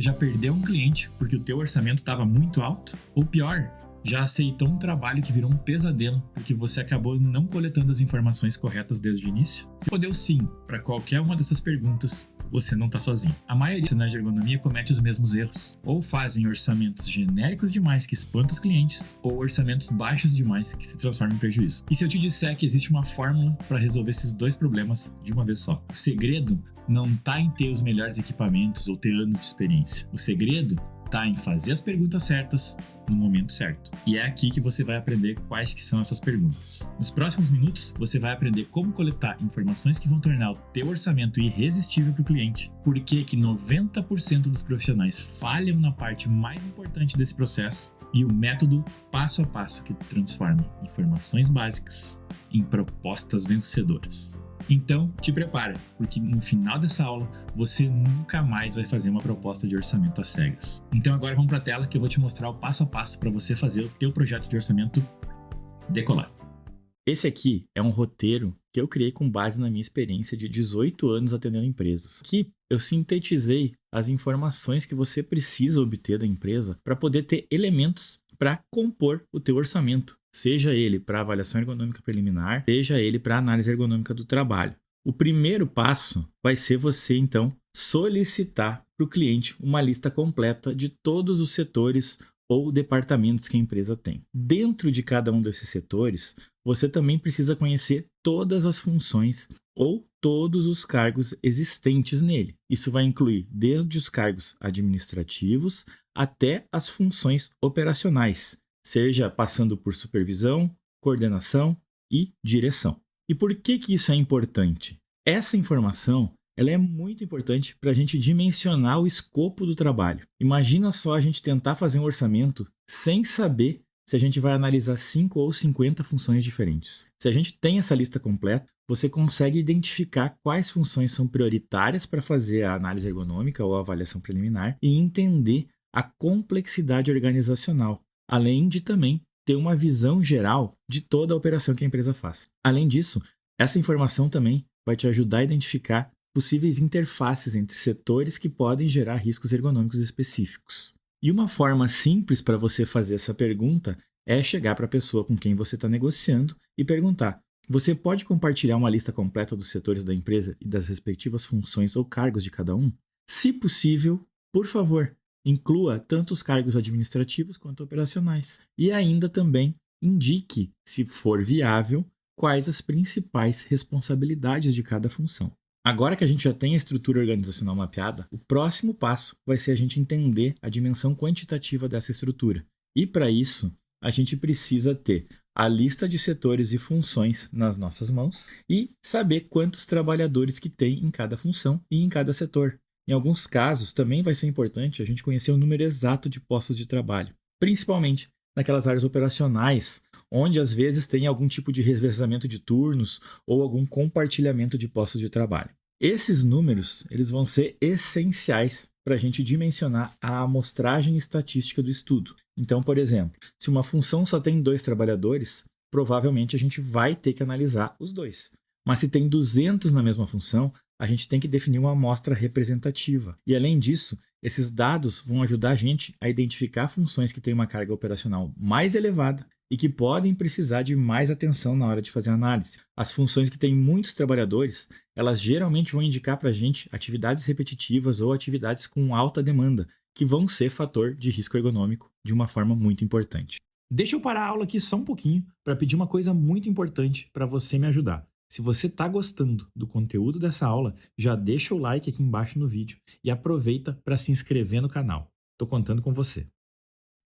Já perdeu um cliente porque o teu orçamento estava muito alto? Ou pior, já aceitou um trabalho que virou um pesadelo porque você acabou não coletando as informações corretas desde o início? Se respondeu sim para qualquer uma dessas perguntas, você não está sozinho. A maioria dos profissionais de ergonomia comete os mesmos erros. Ou fazem orçamentos genéricos demais que espantam os clientes, ou orçamentos baixos demais que se transformam em prejuízo. E se eu te disser que existe uma fórmula para resolver esses dois problemas de uma vez só? O segredo não está em ter os melhores equipamentos ou ter anos de experiência. O segredo está em fazer as perguntas certas no momento certo. E é aqui que você vai aprender quais que são essas perguntas. Nos próximos minutos, você vai aprender como coletar informações que vão tornar o teu orçamento irresistível para o cliente, por que 90% dos profissionais falham na parte mais importante desse processo e o método passo a passo que transforma informações básicas em propostas vencedoras. Então, te prepara, porque no final dessa aula, você nunca mais vai fazer uma proposta de orçamento às cegas. Então agora vamos para a tela que eu vou te mostrar o passo a passo para você fazer o teu projeto de orçamento decolar. Esse aqui é um roteiro que eu criei com base na minha experiência de 18 anos atendendo empresas. Aqui eu sintetizei as informações que você precisa obter da empresa para poder ter elementos para compor o teu orçamento, seja ele para avaliação ergonômica preliminar, seja ele para análise ergonômica do trabalho. O primeiro passo vai ser você, então, solicitar para o cliente uma lista completa de todos os setores ou departamentos que a empresa tem. Dentro de cada um desses setores, você também precisa conhecer todas as funções ou todos os cargos existentes nele. Isso vai incluir desde os cargos administrativos até as funções operacionais, seja passando por supervisão, coordenação e direção. E por que isso é importante? Essa informação ela é muito importante para a gente dimensionar o escopo do trabalho. Imagina só a gente tentar fazer um orçamento sem saber se a gente vai analisar 5 ou 50 funções diferentes. Se a gente tem essa lista completa, você consegue identificar quais funções são prioritárias para fazer a análise ergonômica ou a avaliação preliminar e entender a complexidade organizacional, além de também ter uma visão geral de toda a operação que a empresa faz. Além disso, essa informação também vai te ajudar a identificar possíveis interfaces entre setores que podem gerar riscos ergonômicos específicos. E uma forma simples para você fazer essa pergunta é chegar para a pessoa com quem você está negociando e perguntar: você pode compartilhar uma lista completa dos setores da empresa e das respectivas funções ou cargos de cada um? Se possível, por favor, inclua tanto os cargos administrativos quanto operacionais. E ainda também indique, se for viável, quais as principais responsabilidades de cada função. Agora que a gente já tem a estrutura organizacional mapeada, o próximo passo vai ser a gente entender a dimensão quantitativa dessa estrutura. E para isso, a gente precisa ter a lista de setores e funções nas nossas mãos e saber quantos trabalhadores que tem em cada função e em cada setor. Em alguns casos, também vai ser importante a gente conhecer o número exato de postos de trabalho, principalmente naquelas áreas operacionais, onde às vezes tem algum tipo de revezamento de turnos ou algum compartilhamento de postos de trabalho. Esses números eles vão ser essenciais para a gente dimensionar a amostragem estatística do estudo. Então, por exemplo, se uma função só tem 2 trabalhadores, provavelmente a gente vai ter que analisar os 2. Mas se tem 200 na mesma função, a gente tem que definir uma amostra representativa. E além disso, esses dados vão ajudar a gente a identificar funções que têm uma carga operacional mais elevada e que podem precisar de mais atenção na hora de fazer a análise. As funções que têm muitos trabalhadores, elas geralmente vão indicar para a gente atividades repetitivas ou atividades com alta demanda, que vão ser fator de risco ergonômico de uma forma muito importante. Deixa eu parar a aula aqui só um pouquinho para pedir uma coisa muito importante para você me ajudar. Se você está gostando do conteúdo dessa aula, já deixa o like aqui embaixo no vídeo e aproveita para se inscrever no canal. Estou contando com você.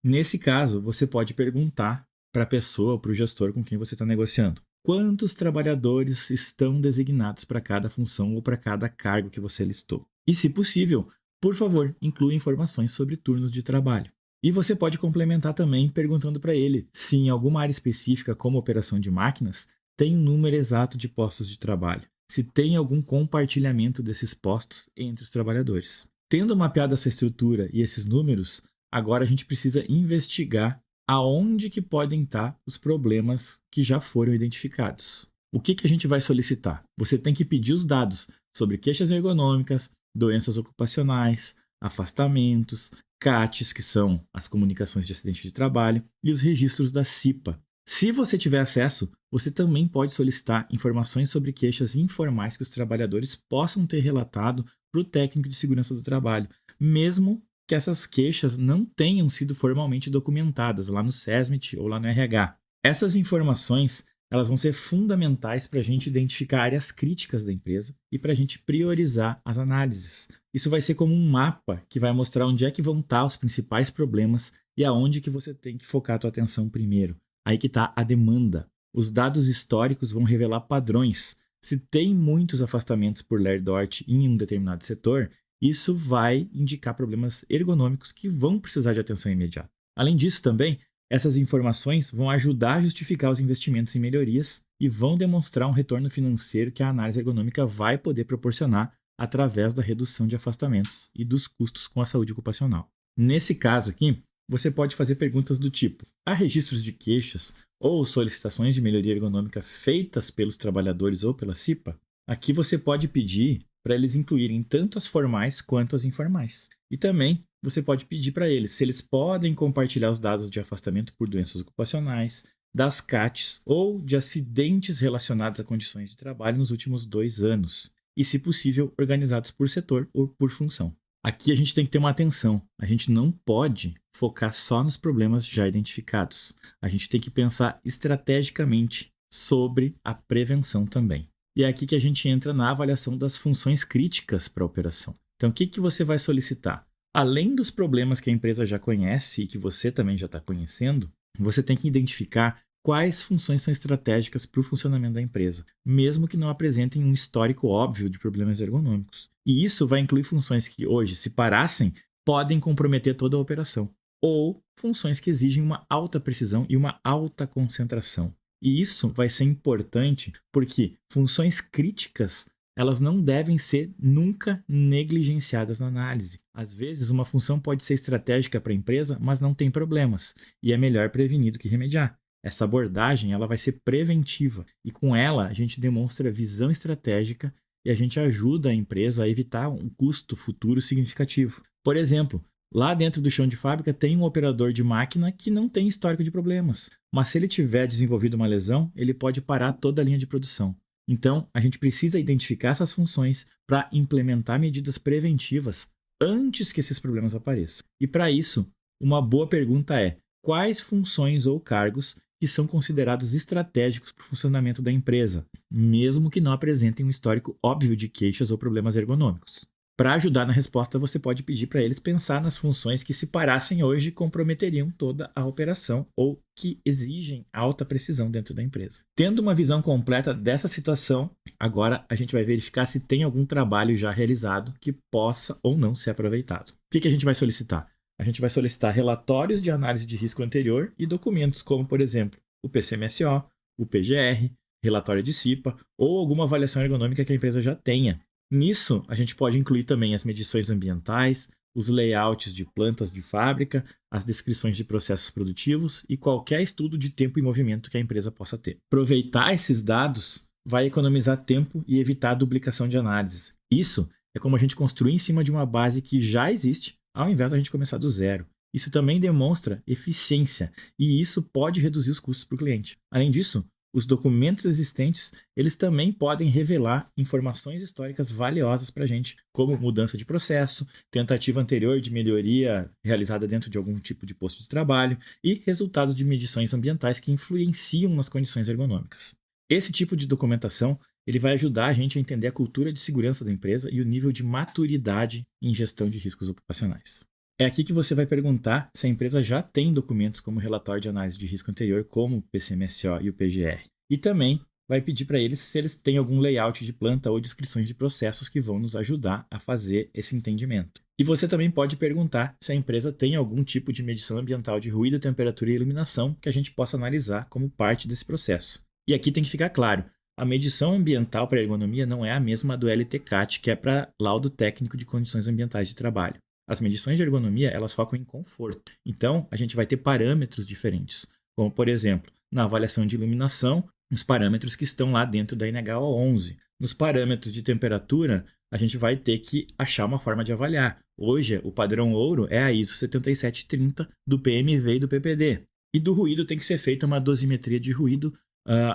Nesse caso, você pode perguntar para a pessoa ou para o gestor com quem você está negociando: quantos trabalhadores estão designados para cada função ou para cada cargo que você listou? E, se possível, por favor, inclua informações sobre turnos de trabalho. E você pode complementar também perguntando para ele se em alguma área específica, como operação de máquinas, tem um número exato de postos de trabalho, se tem algum compartilhamento desses postos entre os trabalhadores. Tendo mapeado essa estrutura e esses números, agora a gente precisa investigar aonde que podem estar os problemas que já foram identificados. O que a gente vai solicitar? Você tem que pedir os dados sobre queixas ergonômicas, doenças ocupacionais, afastamentos, CATs, que são as comunicações de acidente de trabalho, e os registros da CIPA. Se você tiver acesso, você também pode solicitar informações sobre queixas informais que os trabalhadores possam ter relatado para o técnico de segurança do trabalho, mesmo que essas queixas não tenham sido formalmente documentadas lá no SESMIT ou lá no RH. Essas informações elas vão ser fundamentais para a gente identificar áreas críticas da empresa e para a gente priorizar as análises. Isso vai ser como um mapa que vai mostrar onde é que vão estar os principais problemas e aonde que você tem que focar a tua atenção primeiro. Aí que está a demanda. Os dados históricos vão revelar padrões. Se tem muitos afastamentos por LERDORT em um determinado setor, isso vai indicar problemas ergonômicos que vão precisar de atenção imediata. Além disso também, essas informações vão ajudar a justificar os investimentos em melhorias e vão demonstrar um retorno financeiro que a análise ergonômica vai poder proporcionar através da redução de afastamentos e dos custos com a saúde ocupacional. Nesse caso aqui, você pode fazer perguntas do tipo: há registros de queixas ou solicitações de melhoria ergonômica feitas pelos trabalhadores ou pela CIPA? Aqui você pode pedir para eles incluírem tanto as formais quanto as informais. E também você pode pedir para eles se eles podem compartilhar os dados de afastamento por doenças ocupacionais, das CATs ou de acidentes relacionados a condições de trabalho nos últimos 2 anos. E, se possível, organizados por setor ou por função. Aqui a gente tem que ter uma atenção. A gente não pode focar só nos problemas já identificados. A gente tem que pensar estrategicamente sobre a prevenção também. E é aqui que a gente entra na avaliação das funções críticas para a operação. Então, o que você vai solicitar? Além dos problemas que a empresa já conhece e que você também já está conhecendo, você tem que identificar quais funções são estratégicas para o funcionamento da empresa, mesmo que não apresentem um histórico óbvio de problemas ergonômicos. E isso vai incluir funções que hoje, se parassem, podem comprometer toda a operação, ou funções que exigem uma alta precisão e uma alta concentração. E isso vai ser importante porque funções críticas elas não devem ser nunca negligenciadas na análise. Às vezes, uma função pode ser estratégica para a empresa, mas não tem problemas, e é melhor prevenir do que remediar. Essa abordagem ela vai ser preventiva, e com ela a gente demonstra visão estratégica e a gente ajuda a empresa a evitar um custo futuro significativo. Por exemplo, lá dentro do chão de fábrica tem um operador de máquina que não tem histórico de problemas, mas se ele tiver desenvolvido uma lesão, ele pode parar toda a linha de produção. Então, a gente precisa identificar essas funções para implementar medidas preventivas antes que esses problemas apareçam. E para isso, uma boa pergunta é: quais funções ou cargos que são considerados estratégicos para o funcionamento da empresa, mesmo que não apresentem um histórico óbvio de queixas ou problemas ergonômicos? Para ajudar na resposta, você pode pedir para eles pensar nas funções que, se parassem hoje, comprometeriam toda a operação ou que exigem alta precisão dentro da empresa. Tendo uma visão completa dessa situação, agora a gente vai verificar se tem algum trabalho já realizado que possa ou não ser aproveitado. O que a gente vai solicitar? A gente vai solicitar relatórios de análise de risco anterior e documentos como, por exemplo, o PCMSO, o PGR, relatório de CIPA ou alguma avaliação ergonômica que a empresa já tenha. Nisso, a gente pode incluir também as medições ambientais, os layouts de plantas de fábrica, as descrições de processos produtivos e qualquer estudo de tempo e movimento que a empresa possa ter. Aproveitar esses dados vai economizar tempo e evitar a duplicação de análises. Isso é como a gente construir em cima de uma base que já existe, ao invés de a gente começar do zero. Isso também demonstra eficiência e isso pode reduzir os custos para o cliente. Além disso, os documentos existentes, eles também podem revelar informações históricas valiosas para a gente, como mudança de processo, tentativa anterior de melhoria realizada dentro de algum tipo de posto de trabalho e resultados de medições ambientais que influenciam nas condições ergonômicas. Esse tipo de documentação ele vai ajudar a gente a entender a cultura de segurança da empresa e o nível de maturidade em gestão de riscos ocupacionais. É aqui que você vai perguntar se a empresa já tem documentos como o relatório de análise de risco anterior, como o PCMSO e o PGR. E também vai pedir para eles se eles têm algum layout de planta ou descrições de processos que vão nos ajudar a fazer esse entendimento. E você também pode perguntar se a empresa tem algum tipo de medição ambiental de ruído, temperatura e iluminação que a gente possa analisar como parte desse processo. E aqui tem que ficar claro, a medição ambiental para ergonomia não é a mesma do LTCAT, que é para laudo técnico de condições ambientais de trabalho. As medições de ergonomia, elas focam em conforto. Então, a gente vai ter parâmetros diferentes, como, por exemplo, na avaliação de iluminação, os parâmetros que estão lá dentro da NH11. nos parâmetros de temperatura, a gente vai ter que achar uma forma de avaliar. Hoje, o padrão ouro é a ISO 7730 do PMV e do PPD. E do ruído tem que ser feita uma dosimetria de ruído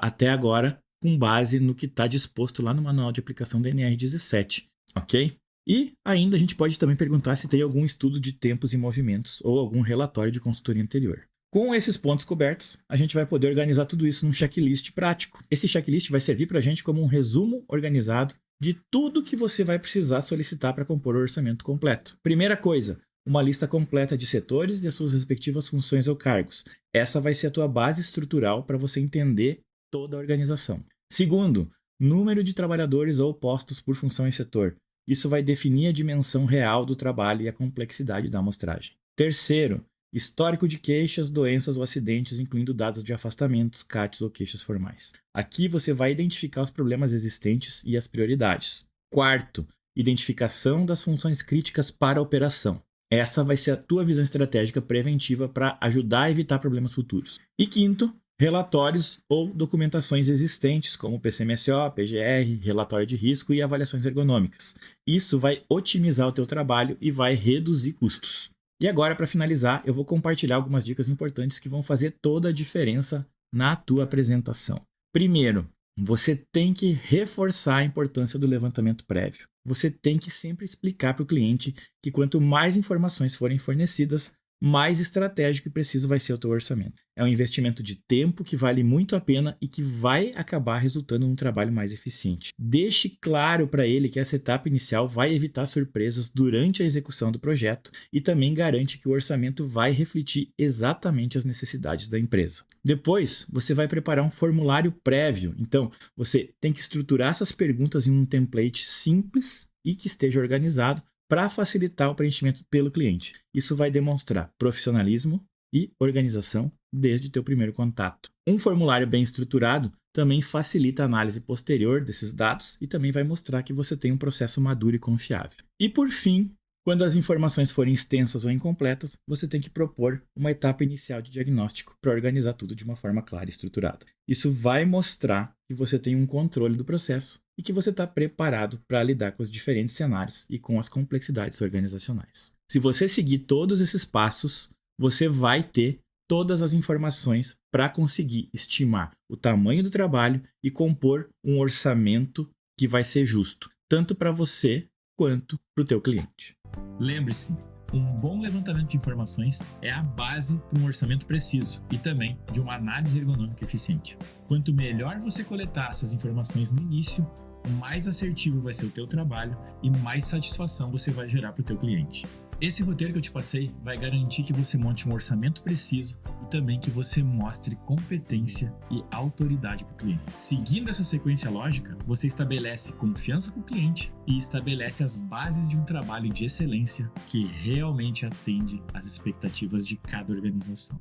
até agora, com base no que está disposto lá no manual de aplicação da NR17, ok? E ainda a gente pode também perguntar se tem algum estudo de tempos e movimentos ou algum relatório de consultoria anterior. Com esses pontos cobertos, a gente vai poder organizar tudo isso num checklist prático. Esse checklist vai servir para a gente como um resumo organizado de tudo que você vai precisar solicitar para compor o orçamento completo. Primeira coisa, uma lista completa de setores e as suas respectivas funções ou cargos. Essa vai ser a tua base estrutural para você entender toda a organização. Segundo, número de trabalhadores ou postos por função e setor. Isso vai definir a dimensão real do trabalho e a complexidade da amostragem. Terceiro, histórico de queixas, doenças ou acidentes, incluindo dados de afastamentos, CATs ou queixas formais. Aqui você vai identificar os problemas existentes e as prioridades. Quarto, identificação das funções críticas para a operação. Essa vai ser a tua visão estratégica preventiva para ajudar a evitar problemas futuros. E quinto, relatórios ou documentações existentes, como PCMSO, PGR, relatório de risco e avaliações ergonômicas. Isso vai otimizar o teu trabalho e vai reduzir custos. E agora, para finalizar, eu vou compartilhar algumas dicas importantes que vão fazer toda a diferença na tua apresentação. Primeiro, você tem que reforçar a importância do levantamento prévio. Você tem que sempre explicar para o cliente que quanto mais informações forem fornecidas, mais estratégico e preciso vai ser o teu orçamento. É um investimento de tempo que vale muito a pena e que vai acabar resultando num trabalho mais eficiente. Deixe claro para ele que essa etapa inicial vai evitar surpresas durante a execução do projeto e também garante que o orçamento vai refletir exatamente as necessidades da empresa. Depois, você vai preparar um formulário prévio. Então, você tem que estruturar essas perguntas em um template simples e que esteja organizado para facilitar o preenchimento pelo cliente. Isso vai demonstrar profissionalismo e organização desde teu primeiro contato. Um formulário bem estruturado também facilita a análise posterior desses dados e também vai mostrar que você tem um processo maduro e confiável. E por fim, quando as informações forem extensas ou incompletas, você tem que propor uma etapa inicial de diagnóstico para organizar tudo de uma forma clara e estruturada. Isso vai mostrar que você tem um controle do processo e que você está preparado para lidar com os diferentes cenários e com as complexidades organizacionais. Se você seguir todos esses passos, você vai ter todas as informações para conseguir estimar o tamanho do trabalho e compor um orçamento que vai ser justo, tanto para você quanto para o teu cliente. Lembre-se, um bom levantamento de informações é a base para um orçamento preciso e também de uma análise ergonômica eficiente. Quanto melhor você coletar essas informações no início, mais assertivo vai ser o teu trabalho e mais satisfação você vai gerar para o teu cliente. Esse roteiro que eu te passei vai garantir que você monte um orçamento preciso e também que você mostre competência e autoridade para o cliente. Seguindo essa sequência lógica, você estabelece confiança com o cliente e estabelece as bases de um trabalho de excelência que realmente atende às expectativas de cada organização.